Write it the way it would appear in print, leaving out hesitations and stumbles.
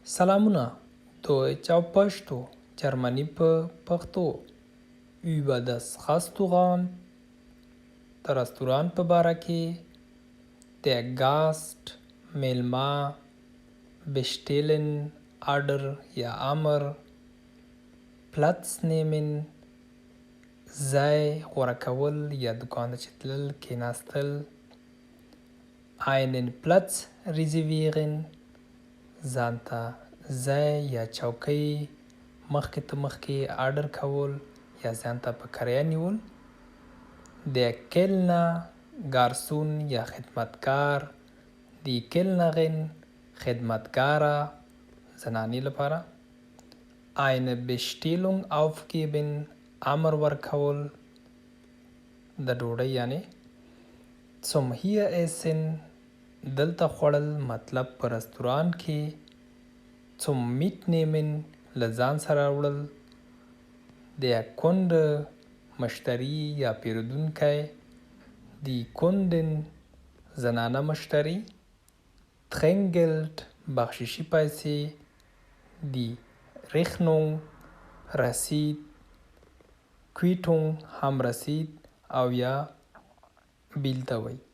Salamuna, Deutsch auf Pashto, Germany په پښتو. Über das Restaurant, د رستورانت په باره کې. Der Gast, میلمه. Bestellen, Order یا امر. Platz nehmen, ځای غوره کول یا دکان ته چې تلل کېناستل. Einen Platz reservieren, ځان ته ځای یا چوکۍ مخکې آرډر کول یا ځان ته په کرایه نیول. Der Kellner, Garçon یا خدمتګار. Die Kellnerin, خدمتګاره زنانې لپاره. Eine Bestellung aufgeben, امر ورکول د ډوډۍ یعنی. Zum hier essen, دلته خوړل مطلب په رستوران کې. Zum mitnehmen, له ځان سره وړل. Der Kunde, مشتری یا پیرودونکی. Die Kundin, زنانه مشتری. Trinkgeld, بخششي پیسې. Die Rechnung, رسید. Quittung هم رسید او یا بیل ته وایي.